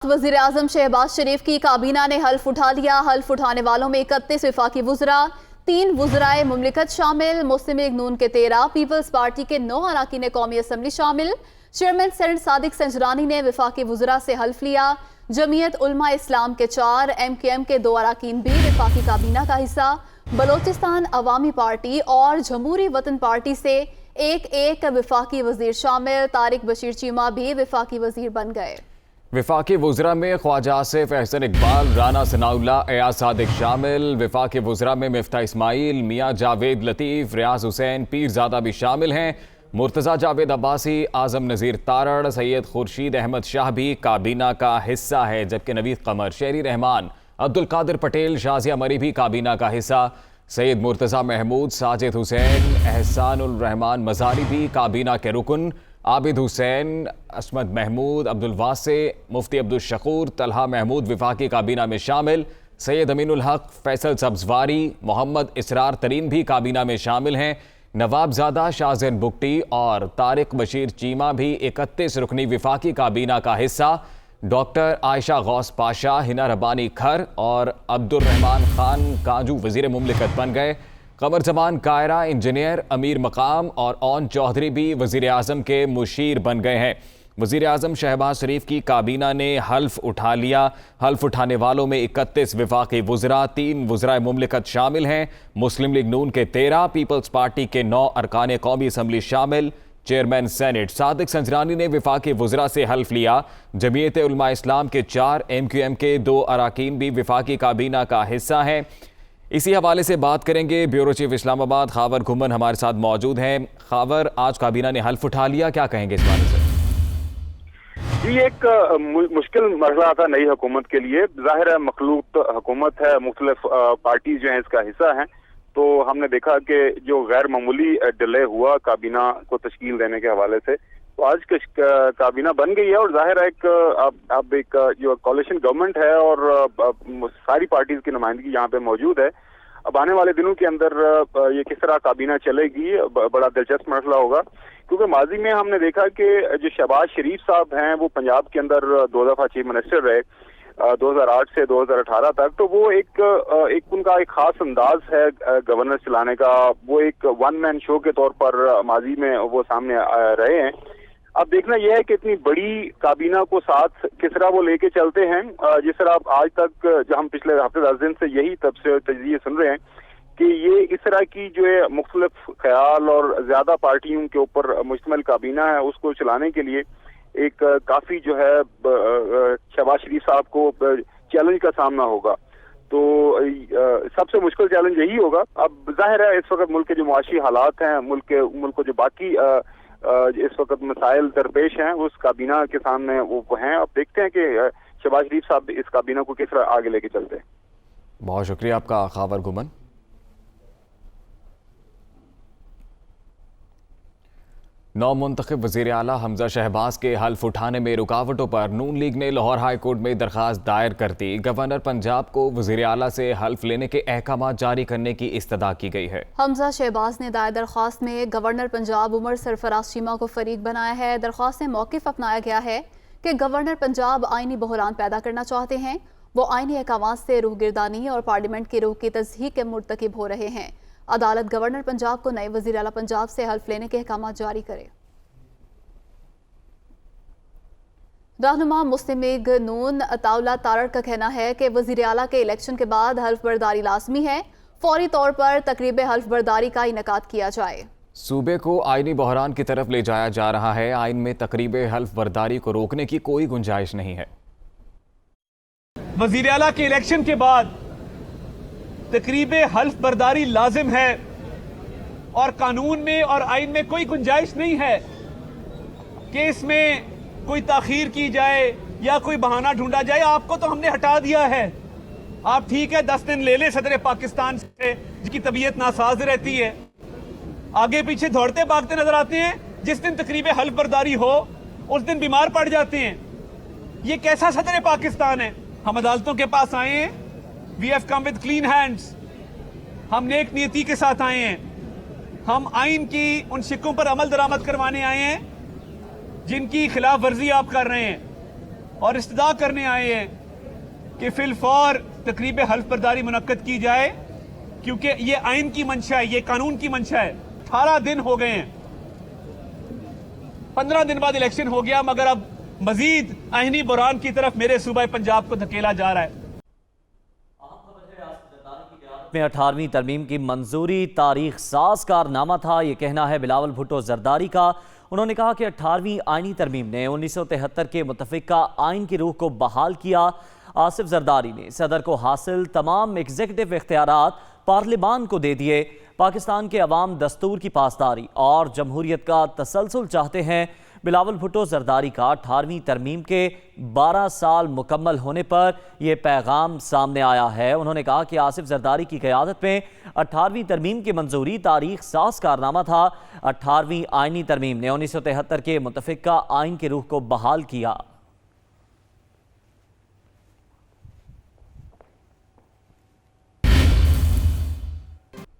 वज़ीर आज़म शहबाज शरीफ की काबीना ने हल्फ उठा लिया। हल्फ उठाने वालों में 31 वफाकी वुज़रा, 3 वुज़राए मुमलिकत शामिल, मुस्लिम लीग नून के 13, पीपल्स पार्टी के 9 अरकान कौमी असम्बली शामिल। चेयरमैन सेनेट सादिक संजरानी ने वफाकी वुज़रा से हल्फ लिया। जमीयत उलमा इस्लाम के 4, MKM के 2 अरकान भी वफाकी काबीना का हिस्सा। बलोचिस्तान अवामी पार्टी और जमहूरी वतन पार्टी से एक वफाकी वज़ीर शामिल। तारिक बशीर चीमा भी वफाकी वज़ीर बन गए। वफाकी वुज़रा में ख्वाजा आसिफ, एहसन इकबाल, राना सनाउल्ला, एयाज सादिक शामिल। वफाकी वुज़रा में मिफ्ता इस्माइल, मियाँ जावेद लतीफ़, रियाज हुसैन, पीरज़ादा भी शामिल हैं। मुर्तज़ा जावेद अब्बासी, आज़म नज़ीर तारड़, सैयद खुर्शीद अहमद शाह भी काबीना का हिस्सा है, जबकि नवीद कमर, शेरी रहमान, अब्दुल कादिर पटेल, शाज़िया मरी भी काबीना का हिस्सा। सैयद मुर्तज़ा महमूद, साजिद हुसैन, एहसानुल रहमान मज़ारी भी काबीना के रुकन। आबिद हुसैन, असमत महमूद, अब्दुल वासे, मुफ्ती अब्दुल शकूर, तलहा महमूद वफाकी काबीना में शामिल। सैयद अमीनुल हक, फैसल सब्ज़वारी, मोहम्मद इसरार तरीन भी काबीना में शामिल हैं। नवाबज़ादा, शाहज़ैन बुगटी और तारिक बशीर चीमा भी 31 रुकनी वफाकी काबीना का हिस्सा। डॉक्टर आयशा गौस पाशा, हिना रब्बानी खर और अब्दुर्रहमान खान काजू वज़ीर मुमलिकत बन गए। कमर जमान कायरा इंजीनियर, अमीर मकाम और ओन चौधरी भी वज़ीर आज़म के मुशीर बन गए हैं। वज़ीर आज़म शहबाज शरीफ की काबीना ने हल्फ उठा लिया। हल्फ उठाने वालों में 31 वफाकी वुज़रा, 3 वुज़राए मुमलिकत शामिल हैं। मुस्लिम लीग नून के 13, पीपल्स पार्टी के 9 अरकान कौमी असम्बली शामिल। चेयरमैन सेनेट सादिक संजरानी ने वफाकी वुज़रा से हल्फ लिया। जमीयत उलमा इस्लाम के 4, MQM के 2 अरकान भी वफाकी काबीना का हिस्सा हैं। इसी हवाले से बात करेंगे। ब्यूरो चीफ इस्लामाबाद खावर घुमन हमारे साथ मौजूद हैं। खावर, आज काबीना ने हल्फ उठा लिया, क्या कहेंगे इस बारे से? जी, एक मुश्किल मरहला था नई हुकूमत के लिए। जाहिर है मखलूक हुकूमत है, मुख्तलिफ पार्टीज जो हैं इसका हिस्सा हैं। तो हमने देखा कि जो गैर मामूली डिले हुआ काबीना को तश्कील देने के हवाले से, तो आज काबीना बन गई है। और जाहिर है अब एक जो कोalition गवर्नमेंट है और सारी पार्टीज की नुमाइंदगी यहाँ पे मौजूद है। अब आने वाले दिनों के अंदर ये किस तरह काबीना चलेगी, बड़ा दिलचस्प मसला होगा। क्योंकि माजी में हमने देखा कि जो शहबाज शरीफ साहब हैं वो पंजाब के अंदर 2 दफ़ा चीफ मिनिस्टर रहे, 2008 से 2018 तक। तो वो एक उनका एक खास अंदाज है गवर्नर चलाने का। वो एक वन मैन शो के तौर पर माजी में वो सामने रहे हैं। अब देखना यह है कि इतनी बड़ी काबीना को साथ किस तरह वो लेके चलते हैं। जिस तरह आज तक जो हम पिछले हफ्ते 10 दिन से यही तजज़िये सुन रहे हैं कि ये इस तरह की जो है मुख्तलिफ ख्याल और ज्यादा पार्टियों के ऊपर मुश्तमिल काबीना है, उसको चलाने के लिए एक काफी जो है शहबाज शरीफ साहब को चैलेंज का सामना होगा। तो सबसे मुश्किल चैलेंज यही होगा। अब जाहिर है इस वक्त मुल्क के जो मुआशी हालात हैं, मुल्क को जो बाकी इस वक्त मसाइल दरपेश हैं, उस काबीना के सामने वो हैं। अब देखते हैं कि शहबाज शरीफ साहब इस काबीना को किस तरह आगे लेके चलते हैं। बहुत शुक्रिया आपका खावर गुमन। नौ मुंतखब वज़ीर आला हमजा शहबाज के हल्फ उठाने में रुकावटों पर नून लीग ने लाहौर हाई कोर्ट में दरख्वास्त दायर कर दी। गवर्नर पंजाब को वज़ीर आला से हल्फ लेने के अहकाम जारी करने की इस्तदा की गई है। हमजा शहबाज ने दायर दरख्वास्त में गवर्नर पंजाब उमर सरफराज चीमा को फरीक बनाया है। दरख्वास्त में मौक़िफ़ अपनाया गया है कि गवर्नर पंजाब आइनी बहरान पैदा करना चाहते हैं। वो आइनी अहकाम से रूहगिरदानी और पार्लियामेंट की रूह की तज़हीक के मुर्तकिब हो रहे हैं। अदालत गवर्नर पंजाब को नए वज़ीर आला पंजाब से हल्फ लेने के अहकाम जारी करे। रहनुमा मुस्लिम लीग नून अताउल्ला तारड़ का कहना है कि वज़ीर आला के इलेक्शन के बाद हल्फ बर्दारी लाजमी है। फौरी तौर पर तकरीब हल्फ बर्दारी का इनेकाद किया जाए। सूबे को आइनी बहरान की तरफ ले जाया जा रहा है। आइन में तकरीब हल्फ बर्दारी को रोकने की कोई गुंजाइश नहीं है। वज़ीर आला के इलेक्शन के बाद तकरीब हल्फ बर्दारी लाजिम है और कानून में और आइन में कोई गुंजाइश नहीं है कि इसमें कोई ताखीर की जाए या कोई बहाना ढूंढा जाए। आपको तो हमने हटा दिया है। आप ठीक है 10 दिन ले ले सदर पाकिस्तान से, जिसकी तबीयत नासाज रहती है, आगे पीछे दौड़ते भागते नजर आते हैं। जिस दिन तकरीब हल्फ बर्दारी हो उस दिन बीमार पड़ जाते हैं। ये कैसा सदर पाकिस्तान है? हम अदालतों के पास आए हैं, we have come with clean hands. हम नेक नीयति के साथ आए हैं। हम आइन की उन शिकों पर अमल दरामद करवाने आए हैं जिनकी खिलाफ वर्जी आप कर रहे हैं। اور استدعا کرنے آئے ہیں کہ فی الفور تقریب حلف برداری منعقد کی جائے، کیونکہ یہ آئین کی منشا ہے، یہ قانون کی منشا ہے۔ 18 دن ہو گئے ہیں، 15 دن بعد الیکشن ہو گیا، مگر اب مزید آئینی بحران کی طرف میرے صوبہ پنجاب کو دھکیلا جا رہا ہے۔ میں 18ویں ترمیم کی منظوری تاریخ ساز کارنامہ تھا، یہ کہنا ہے بلاول بھٹو زرداری کا۔ انہوں نے کہا کہ 18ویں آئینی ترمیم نے 1973 کے متفقہ آئین کی روح کو بحال کیا۔ آصف زرداری نے صدر کو حاصل تمام ایگزیکٹو اختیارات پارلیمان کو دے دیے۔ پاکستان کے عوام دستور کی پاسداری اور جمہوریت کا تسلسل چاہتے ہیں۔ بلاول بھٹو زرداری کا 18ویں ترمیم کے 12 سال مکمل ہونے پر یہ پیغام سامنے آیا ہے۔ انہوں نے کہا کہ آصف زرداری کی قیادت میں 18ویں ترمیم کی منظوری تاریخ ساز کارنامہ تھا۔ 18ویں آئینی ترمیم نے 1973 کے متفقہ آئین کی روح کو بحال کیا۔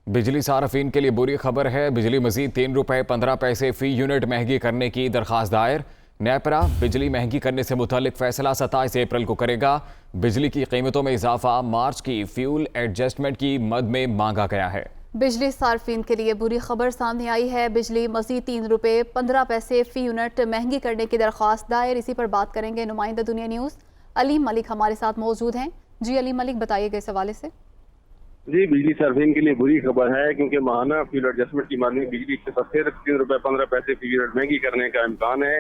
بجلی صارفین کے لیے بری خبر ہے، بجلی مزید 3 روپے 15 پیسے فی یونٹ مہنگی کرنے کی درخواست دائر۔ نیپرا بجلی مہنگی کرنے سے متعلق فیصلہ 27 اپریل کو کرے گا۔ بجلی کی قیمتوں میں اضافہ مارچ کی فیول ایڈجسٹمنٹ کی مد میں مانگا گیا ہے۔ بجلی صارفین کے لیے بری خبر سامنے آئی ہے، بجلی مزید 3 روپے 15 پیسے فی یونٹ مہنگی کرنے کی درخواست دائر۔ اسی پر بات کریں گے نمائندہ دنیا نیوز علیم ملک ہمارے ساتھ موجود ہیں۔ جی علیم ملک، بتائیے گا اس حوالے سے۔ جی، بجلی صارفین کے لیے بری خبر ہے کیونکہ ماہانہ فیول ایڈجسٹمنٹ کی مانوی بجلی کی پھر 3 روپے 15 پیسے فی یونٹ مہنگی کرنے کا امکان ہے۔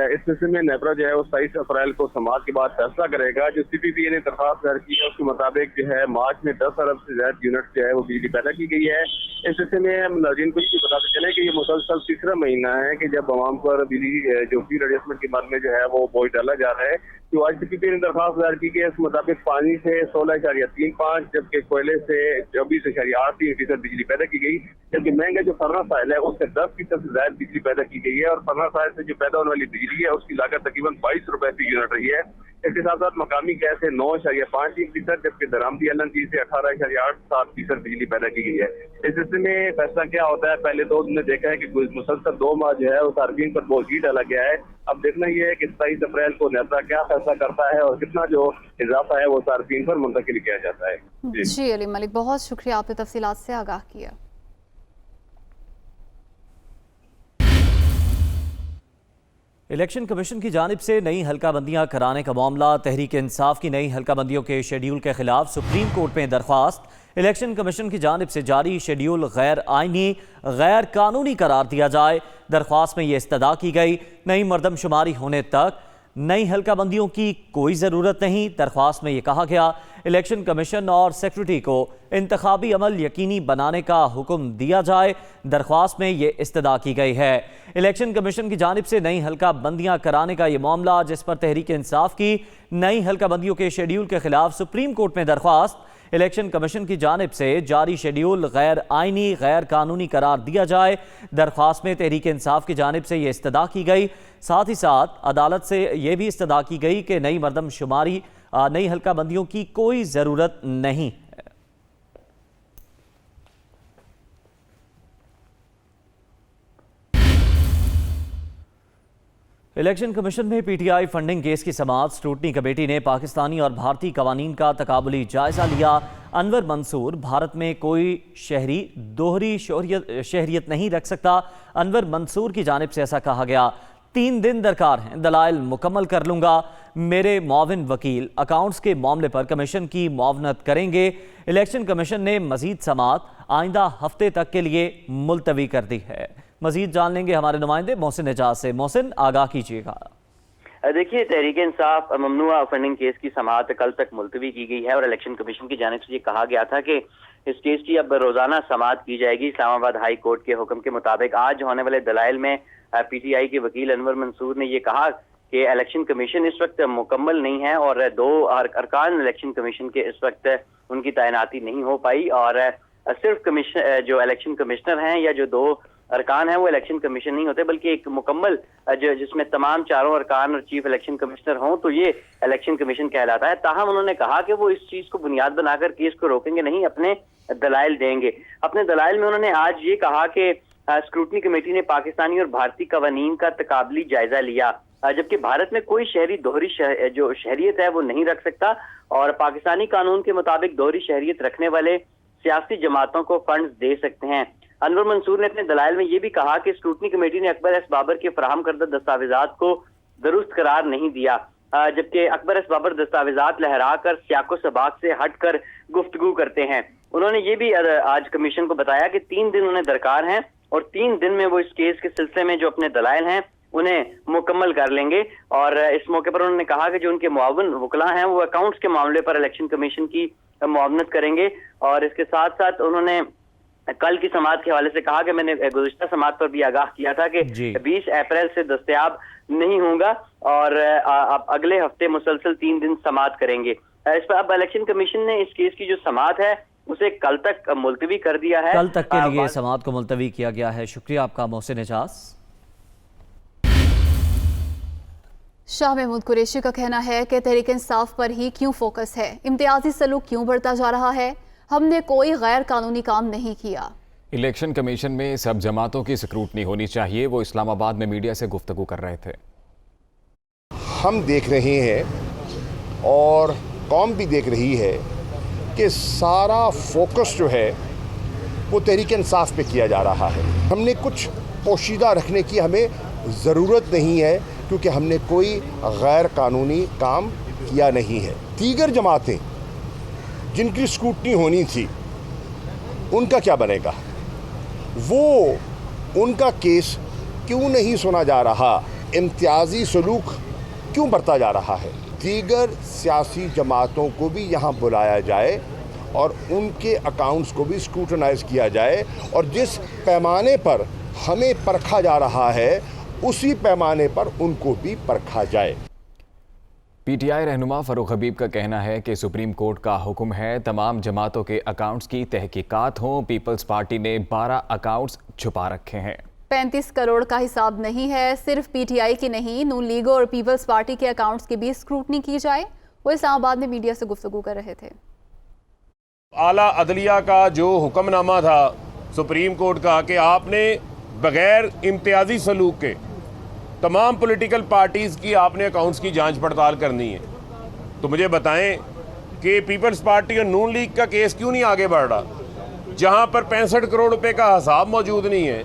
اس سلسلے میں نیپرا جو ہے وہ 27 اپریل کو سماعت کے بعد فیصلہ کرے گا۔ جو سی پی پی اے نے درخواست دائر کی ہے اس کے مطابق جو ہے مارچ میں 10 ارب سے زائد یونٹ جو ہے وہ بجلی پیدا کی گئی ہے۔ اس سلسلے میں ناظرین کو یہ بتاتے چلے کہ یہ مسلسل تیسرا مہینہ ہے کہ جب عوام پر بجلی جو فیول ایڈجسٹمنٹ کی مد میں جو ہے وہ بوجھ ڈالا جا رہا ہے۔ جو آج سی پی پی اے نے درخواست دائر کی ہے اس کے مطابق پانی سے 16.35 جبکہ کوئلے سے 24.83% بجلی پیدا کی گئی، جبکہ مہنگا جو فرنس آئل ہے اس سے 10% سے زائد بجلی پیدا کی گئی ہے، اور فرنس آئل سے جو پیدا ہونے والی بجلی ہے اس کی لاگت تقریباً 22 روپے فی یونٹ رہی ہے۔ اس کے ساتھ ساتھ مقامی گیس سے 9.53%، جبکہ درآمدی ایل این جی سے 18.87% بجلی پیدا کی گئی ہے۔ اس سلسلے میں فیصلہ کیا ہوتا ہے؟ پہلے تو ہم نے دیکھا ہے کہ مسلسل 2 ماہ جو ہے وہ صارفین پر بوجھ ڈالا گیا ہے۔ اب دیکھنا یہ ہے کہ 27 اپریل کو نیپرا کیا فیصلہ کرتا ہے اور کتنا جو اضافہ ہے وہ صارفین پر منتقل کیا جاتا ہے۔ جی علیم ملک، بہت شکریہ، آپ نے تفصیلات سے آگاہ کیا۔ الیکشن کمیشن کی جانب سے نئی حلقہ بندیاں کرانے کا معاملہ، تحریک انصاف کی نئی حلقہ بندیوں کے شیڈیول کے خلاف سپریم کورٹ میں درخواست۔ الیکشن کمیشن کی جانب سے جاری شیڈیول غیر آئینی، غیر قانونی قرار دیا جائے۔ درخواست میں یہ استدعا کی گئی، نئی مردم شماری ہونے تک نئی حلقہ بندیوں کی کوئی ضرورت نہیں۔ درخواست میں یہ کہا گیا الیکشن کمیشن اور سیکریٹری کو انتخابی عمل یقینی بنانے کا حکم دیا جائے۔ درخواست میں یہ استدعا کی گئی ہے۔ الیکشن کمیشن کی جانب سے نئی حلقہ بندیاں کرانے کا یہ معاملہ، جس پر تحریک انصاف کی نئی حلقہ بندیوں کے شیڈیول کے خلاف سپریم کورٹ میں درخواست۔ الیکشن کمیشن کی جانب سے جاری شیڈیول غیر آئینی، غیر قانونی قرار دیا جائے۔ درخواست میں تحریک انصاف کی جانب سے یہ استدعا کی گئی، ساتھ ہی ساتھ عدالت سے یہ بھی استدعا کی گئی کہ نئی مردم شماری، نئی حلقہ بندیوں کی کوئی ضرورت نہیں ہے۔ الیکشن کمیشن میں P T I funding case کی سماعت، اسکروٹنی کمیٹی نے پاکستانی اور بھارتی قوانین کا تقابلی جائزہ لیا۔ انور منصور بھارت میں کوئی شہری دوہری شہریت نہیں رکھ سکتا۔ انور منصور کی جانب سے ایسا کہا گیا۔ 3 دن درکار ہیں، دلائل مکمل کر لوں گا۔ میرے معاون وکیل اکاؤنٹس کے معاملے پر کمیشن کی معاونت کریں گے۔ الیکشن کمیشن نے مزید سماعت آئندہ ہفتے تک کے لیے ملتوی کر دی ہے۔ مزید جان لیں گے ہمارے نمائندے محسن اعجاز سے۔ محسن، آگاہ کیجیے گا۔ دیکھیے، تحریک انصاف ممنوع فنڈنگ کیس کی سماعت کل تک ملتوی کی گئی ہے، اور الیکشن کمیشن کی جانب سے یہ کہا گیا تھا کہ اس کیس کی اب روزانہ سماعت کی جائے گی۔ اسلام آباد ہائی کورٹ کے حکم کے مطابق آج ہونے والے دلائل میں پی ٹی آئی کے وکیل انور منصور نے یہ کہا کہ الیکشن کمیشن اس وقت مکمل نہیں ہے، اور 2 ارکان الیکشن کمیشن کے اس وقت ان کی تعیناتی نہیں ہو پائی، اور صرف جو الیکشن کمشنر ہیں یا جو 2 ارکان ہیں وہ الیکشن کمیشن نہیں ہوتے، بلکہ ایک مکمل جس میں تمام 4 ارکان اور چیف الیکشن کمشنر ہوں تو یہ الیکشن کمیشن کہلاتا ہے۔ تاہم انہوں نے کہا کہ وہ اس چیز کو بنیاد بنا کر کیس کو روکیں گے نہیں، اپنے دلائل دیں گے۔ اپنے دلائل میں انہوں نے آج یہ کہا کہ اسکروٹنی کمیٹی نے پاکستانی اور بھارتی قوانین کا تقابلی جائزہ لیا۔ जबकि भारत में कोई शहरी दोहरी जो शहरियत है वो नहीं रख सकता, और पाकिस्तानी कानून के मुताबिक दोहरी शहरियत रखने वाले सियासी जमातों को फंड्स दे सकते हैं। अनवर मंसूर ने अपने दलाइल में ये भी कहा कि स्क्रूटनी कमेटी ने अकबर एस बाबर के फराहम करदा दस्तावेजात को दुरुस्त करार नहीं दिया, जबकि अकबर एस बाबर दस्तावेजात लहरा कर सियाको सबाक से हटकर गुफ्तगू करते हैं। उन्होंने ये भी आज कमीशन को बताया कि 3 दिन उन्हें दरकार हैं और 3 दिन में वो इस केस के सिलसिले में जो अपने दलाइल हैं उन्हें मुकम्मल कर लेंगे। और इस मौके पर उन्होंने कहा कि जो उनके मुआविन वकला हैं वो अकाउंट्स के मामले पर इलेक्शन कमीशन की मुआवनत करेंगे। और इसके साथ साथ उन्होंने कल की समाअत के हवाले से कहा कि मैंने गुज़िश्ता समाअत पर भी आगाह किया था कि 20 अप्रैल से दस्तयाब नहीं होगा और अब अगले हफ्ते मुसलसल 3 दिन समाअत करेंगे। इस पर अब इलेक्शन कमीशन ने इस केस की जो समाअत है उसे कल तक मुलतवी कर दिया है। कल तक के लिए समाअत को मुलतवी किया गया है। शुक्रिया आपका मोहसिन एजाज। शाह महमूद कुरैशी का कहना है कि तहरीक इंसाफ पर ही क्यों फोकस है, इम्तियाजी सलूक क्यों बढ़ता जा रहा है, हमने कोई गैर कानूनी काम नहीं किया। इलेक्शन कमीशन में सब जमातों की स्क्रूटनी होनी चाहिए, वो इस्लामाबाद में मीडिया से गुफ्तगू कर रहे थे। हम देख रहे हैं और कौम भी देख रही है कि सारा फोकस जो है वो तहरीक इंसाफ पे किया जा रहा है। हमने कुछ पोशीदा रखने की हमें ज़रूरत नहीं है क्योंकि हमने कोई गैर कानूनी काम किया नहीं है। दीगर जमातें जिनकी स्क्रूटनी होनी थी उनका क्या बनेगा, वो उनका केस क्यों नहीं सुना जा रहा, इम्तियाजी सलूक क्यों बढ़ता जा रहा है। दीगर सियासी जमातों को भी यहाँ बुलाया जाए और उनके अकाउंट्स को भी स्क्रूटनाइज किया जाए और जिस पैमाने पर हमें परखा जा रहा है उसी पैमाने पर उनको भी परखा जाए। पीटीआई रहनुमा फरूख हबीब का कहना है कि सुप्रीम कोर्ट का हुक्म है तमाम जमातों के अकाउंट्स की तहकीकात हों। पीपल्स पार्टी ने 12 अकाउंट्स छुपा रखे हैं। 35 करोड़ का हिसाब नहीं है, सिर्फ पीटीआई की नहीं, नून लीग और पीपल्स पार्टी के अकाउंट्स की भी स्क्रूटनी की जाए। वो इस्लामाबाद में मीडिया से गुफ्तगू कर रहे थे। आला अदलिया का जो हुक्मनामा था सुप्रीम कोर्ट का कि आपने बगैर इम्तियाजी सलूक के तमाम पॉलिटिकल पार्टीज़ की आपने अकाउंट्स की जांच पड़ताल करनी है, तो मुझे बताएं कि पीपल्स पार्टी और नून लीग का केस क्यों नहीं आगे बढ़ रहा, जहां पर 65 करोड़ रुपए का हिसाब मौजूद नहीं है।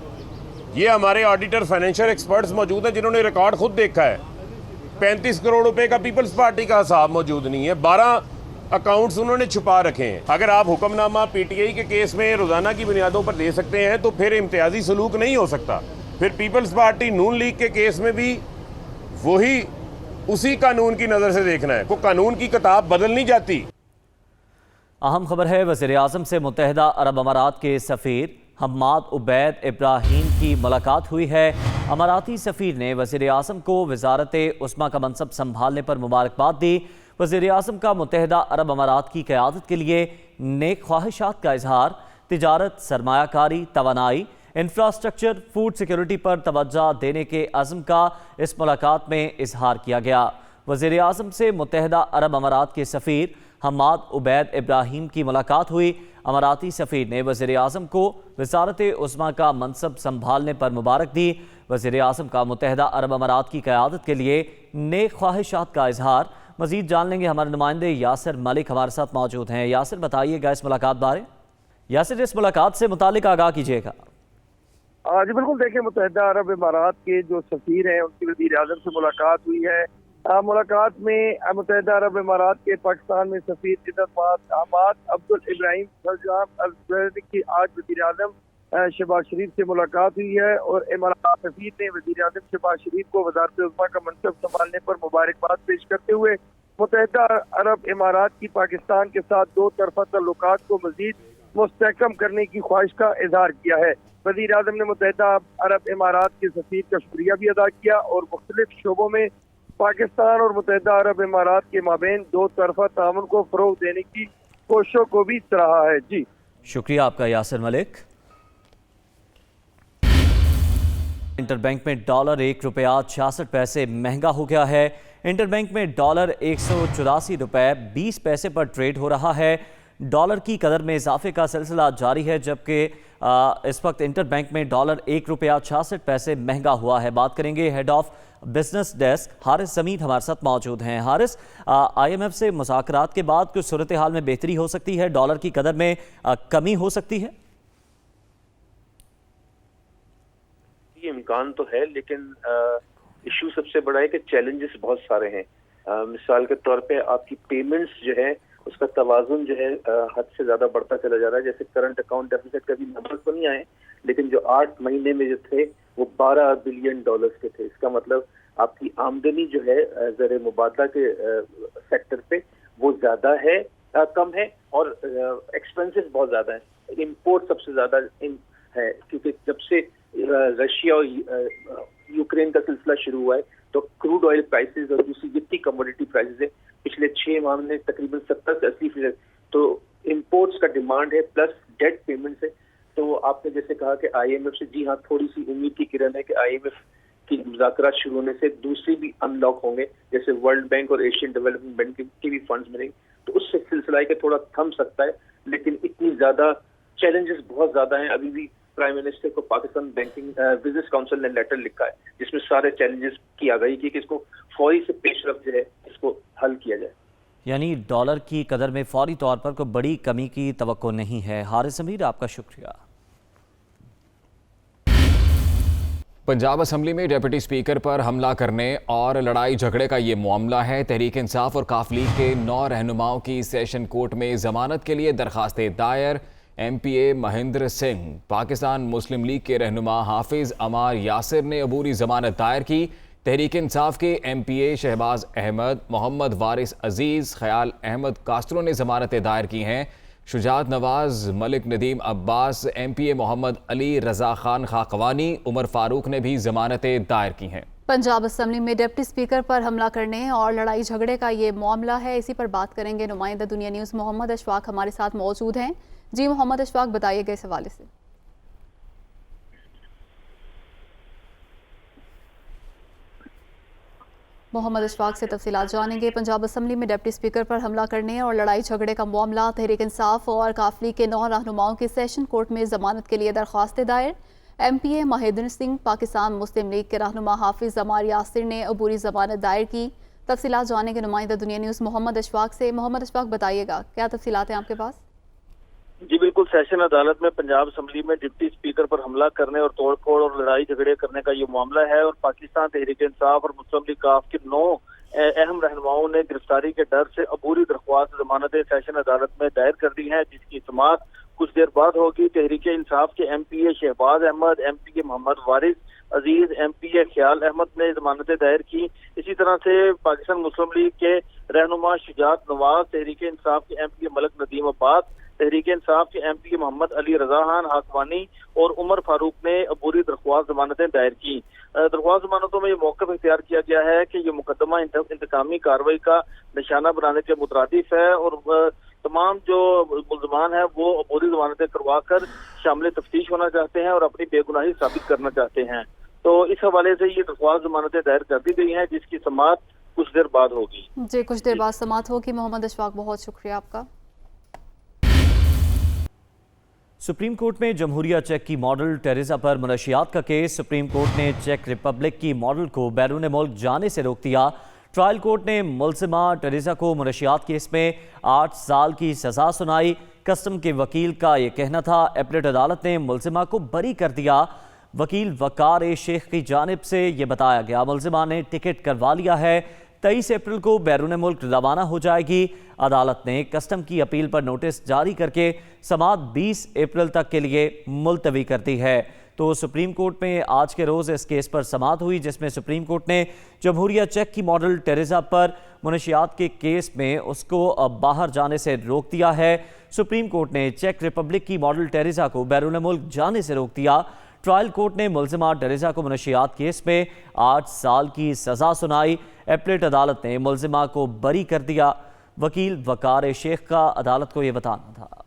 ये हमारे ऑडिटर फाइनेंशियल एक्सपर्ट्स मौजूद हैं जिन्होंने रिकॉर्ड खुद देखा है। 35 करोड़ रुपए का पीपल्स पार्टी का हिसाब मौजूद नहीं है, 12 अकाउंट्स उन्होंने छुपा रखे हैं। अगर आप हुक्मनामा पीटीआई के केस में रोजाना की बुनियादों पर दे सकते हैं तो फिर इम्तियाजी सलूक नहीं हो सकता। फिर पीपल्स पार्टी नून लीग के केस में भी वही उसी कानून की नज़र से देखना है, वो कानून की किताब बदल नहीं जाती। अहम खबर है, वज़ीर आज़म से मुत्तहिदा अरब अमारात के सफ़ीर हम्माद उबैद इब्राहीम की मुलाकात हुई है। अमाराती सफ़ीर ने वज़ीर आज़म को वज़ारत उस्मा का मनसब संभालने पर मुबारकबाद दी। वज़ीर आज़म का मुत्तहिदा अरब अमारात की क़यादत के लिए नेक ख्वाहिशात का इजहार, तिजारत, सरमायाकारी, तवानाई, इंफ्रास्ट्रक्चर, फूड सिक्योरिटी पर तवज्जो देने के अज़्म का इस मुलाकात में इजहार किया गया। वज़ीर आज़म से मुत्तहिदा अरब अमारात के सफ़ीर हम्माद उबैद इब्राहीम की मुलाकात हुई। अमाराती सफ़ीर ने वज़ीर आज़म को वज़ारत उस्मा का मनसब संभालने पर मुबारक दी। वज़ीर आज़म का मुत्तहिदा अरब अमारात की क़यादत के लिए नेक ख्वाहिशात का इजहार। मज़ीद जान लेंगे, हमारे नुमाइंदे यासिर मलिक हमारे साथ मौजूद हैं। यासिर, बताइएगा इस मुलाकात बारे। यासिर, इस मुलाकात से मुतालिक आगाह कीजिएगा। जी बिल्कुल, देखिए मुत्तहिदा अरब इमारात के जो सफ़ीर हैं उनकी वज़ीर आज़म से मुलाकात हुई है। मुलाकात में मुत्तहिदा अरब इमारात के पाकिस्तान में सफ़ीर हम्माद अब्दुल इब्राहीम की आज वज़ीर आज़म शहबाज शरीफ से मुलाकात हुई है और इमारात सफ़ीर ने वज़ीर आज़म शहबाज शरीफ को वज़ारत उस्मा का मनसब संभालने पर मुबारकबाद पेश करते हुए मुत्तहिदा अरब इमारात की पाकिस्तान के साथ 2 तरफ़ा तल्लुकात को मज़ीद मुस्तहकम करने की ख्वाहिश का इजहार किया है। वज़ीर आज़म ने मुत्तहिदा अरब इमारात के सफ़ीर का शुक्रिया भी अदा किया और मुख्तलिफ शोबों में पाकिस्तान और मुत्तहिदा अरब इमारात के माबैन 2 तरफ़ा ताउन को फ़रोग़ देने की कोशिशों को भी सराहा है। जी शुक्रिया आपका यासिर मलिक। इंटरबैंक में डॉलर 1 रुपया 66 पैसे महंगा हो गया है। इंटरबैंक में डॉलर 184 रुपये 20 पैसे पर ट्रेड हो रहा है। डॉलर की कदर में इजाफे का सिलसिला जारी है, जबकि इस वक्त इंटरबैंक में डॉलर 1 रुपया 66 पैसे महंगा हुआ है। बात करेंगे head of business desk Haris سمیت ہمارے ساتھ موجود ہیں۔ حارث، IMF سے مذاکرات کے بعد کچھ صورتحال میں بہتری ہو سکتی ہے، ڈالر کی قدر میں کمی ہو سکتی ہے؟ یہ امکان تو ہے، لیکن ایشو سب سے بڑا ہے کہ چیلنجز بہت سارے ہیں۔ مثال کے طور پہ آپ کی پیمنٹس جو ہے اس کا توازن جو ہے حد سے زیادہ بڑھتا چلا جا رہا ہے۔ جیسے کرنٹ اکاؤنٹ ڈیفیسٹ کا بھی نمبر تو نہیں آئے، لیکن جو 8 مہینے میں جو تھے وہ $12 بلین کے تھے۔ اس کا مطلب آپ کی آمدنی جو ہے زر مبادلہ کے سیکٹر پہ وہ زیادہ ہے، کم ہے، اور ایکسپینسز بہت زیادہ ہیں۔ امپورٹ سب سے زیادہ ہے، کیونکہ جب سے رشیا اور یوکرین کا سلسلہ شروع ہوا ہے تو کروڈ آئل پرائسز اور دوسری جتنی کموڈیٹی پرائسز ہیں پچھلے 6 ماہ میں تقریباً 70 سے 80% تو امپورٹس کا ڈیمانڈ ہے، پلس ڈیٹ پیمنٹس ہے۔ تو آپ نے جیسے کہا کہ IMF سے، جی ہاں، تھوڑی سی امید کی کرن ہے کہ IMF کی مذاکرات شروع ہونے سے دوسری بھی ان لاک ہوں گے، جیسے ورلڈ بینک اور ایشین ڈیولپمنٹ بینک کے بھی فنڈز ملیں گے، تو اس سے سلسلہ ہے کہ تھوڑا تھم سکتا ہے، لیکن اتنی زیادہ چیلنجز بہت زیادہ ہیں۔ ابھی بھی پرائم منسٹر کو پاکستان بینکنگ بزنس کاؤنسل نے لیٹر لکھا ہے جس میں سارے چیلنجز کی آگاہی کی کہ اس کو فوری سے پیش رفت جو ہے اس کو حل کیا جائے۔ یعنی ڈالر کی قدر میں فوری طور پر کوئی بڑی کمی کی توقع نہیں ہے۔ حارث سمیت، آپ کا شکریہ۔ پنجاب اسمبلی میں ڈپٹی اسپیکر پر حملہ کرنے اور لڑائی جھگڑے کا یہ معاملہ ہے۔ تحریک انصاف اور کاف لیگ کے 9 رہنماؤں کی سیشن کورٹ میں ضمانت کے لیے درخواستیں دائر۔ MPA مہندر سنگھ، پاکستان مسلم لیگ کے رہنما حافظ عمار یاسر نے عبوری ضمانت دائر کی۔ تحریک انصاف کے MPA شہباز احمد، محمد وارث عزیز، خیال احمد کاسترو نے ضمانتیں دائر کی ہیں۔ شجاعت نواز، ملک ندیم عباس، MPA محمد علی رضا خان خاقوانی، عمر فاروق نے بھی ضمانتیں دائر کی ہیں۔ پنجاب اسمبلی میں ڈپٹی اسپیکر پر حملہ کرنے اور لڑائی جھگڑے کا یہ معاملہ ہے، اسی پر بات کریں گے۔ نمائندہ دنیا نیوز محمد اشفاق ہمارے ساتھ موجود ہیں۔ جی محمد اشفاق، بتائیے گا اس حوالے سے۔ محمد اشفاق سے تفصیلات جانیں گے۔ پنجاب اسمبلی میں ڈپٹی اسپیکر پر حملہ کرنے اور لڑائی جھگڑے کا معاملہ، تحریک انصاف اور کاف لیگ کے 9 رہنماؤں کی سیشن کورٹ میں ضمانت کے لیے درخواستیں دائر۔ MPA مہندر سنگھ، پاکستان مسلم لیگ کے رہنما حافظ عمار یاسر نے عبوری ضمانت دائر کی۔ تفصیلات جانیں گے نمائندہ دنیا نیوز محمد اشفاق سے۔ محمد اشفاق، بتائیے گا کیا تفصیلات ہیں آپ کے پاس؟ جی بالکل، سیشن عدالت میں پنجاب اسمبلی میں ڈپٹی اسپیکر پر حملہ کرنے اور توڑ پھوڑ اور لڑائی جھگڑے کرنے کا یہ معاملہ ہے، اور پاکستان تحریک انصاف اور مسلم لیگ کاف کے 9 اہم رہنماؤں نے گرفتاری کے ڈر سے عبوری درخواست ضمانتیں سیشن عدالت میں دائر کر دی ہیں، جس کی سماعت کچھ دیر بعد ہوگی۔ تحریک انصاف کے MPA شہباز احمد، MPA محمد وارث عزیز، MPA خیال احمد نے ضمانتیں دائر کی۔ اسی طرح سے پاکستان مسلم لیگ کے رہنما شجاعت نواز، تحریک انصاف کے MPA ملک ندیم عباس، تحریک انصاف کے MPA محمد علی رضا خان خاقوانی اور عمر فاروق نے عبوری درخواست ضمانتیں دائر کی۔ درخواست ضمانتوں میں یہ موقف اختیار کیا گیا ہے کہ یہ مقدمہ انتقامی کارروائی کا نشانہ بنانے کے مترادف ہے، اور تمام جو ملزمان ہیں وہ عبوری ضمانتیں کروا کر شامل تفتیش ہونا چاہتے ہیں اور اپنی بے گناہی ثابت کرنا چاہتے ہیں۔ تو اس حوالے سے یہ درخواست ضمانتیں دائر کر دی گئی ہیں، جس کی سماعت کچھ دیر بعد ہوگی۔ جی، کچھ دیر بعد سماعت ہوگی۔ محمد اشفاق، بہت شکریہ آپ کا۔ سپریم کورٹ میں جمہوریہ چیک کی ماڈل ٹیریزا پر منشیات کا کیس۔ سپریم کورٹ نے چیک ریپبلک کی ماڈل کو بیرون ملک جانے سے روک دیا۔ ٹرائل کورٹ نے ملزمہ ٹیریزا کو منشیات کیس میں 8 سال کی سزا سنائی۔ کسٹم کے وکیل کا یہ کہنا تھا۔ اپیلیٹ عدالت نے ملزمہ کو بری کر دیا۔ وکیل وقار شیخ کی جانب سے یہ بتایا گیا ملزمہ نے ٹکٹ کروا لیا ہے، 23 اپریل کو بیرون ملک روانہ ہو جائے گی۔ عدالت نے کسٹم کی اپیل پر نوٹس جاری کر کے سماعت 20 اپریل تک کے لیے ملتوی کر دی ہے۔ تو سپریم کورٹ میں آج کے روز اس کیس پر سماعت ہوئی، جس میں سپریم کورٹ نے جمہوریہ چیک کی ماڈل ٹیریزا پر منشیات کے کیس میں اس کو باہر جانے سے روک دیا ہے۔ سپریم کورٹ نے چیک ریپبلک کی ماڈل ٹیریزا کو بیرون ملک جانے سے روک دیا۔ ٹرائل کورٹ نے ملزمہ ٹیریزا کو منشیات کیس میں 8 سال کی سزا سنائی۔ اپیلیٹ عدالت نے ملزمہ کو بری کر دیا۔ وکیل وقار شیخ کا عدالت کو یہ بتانا تھا۔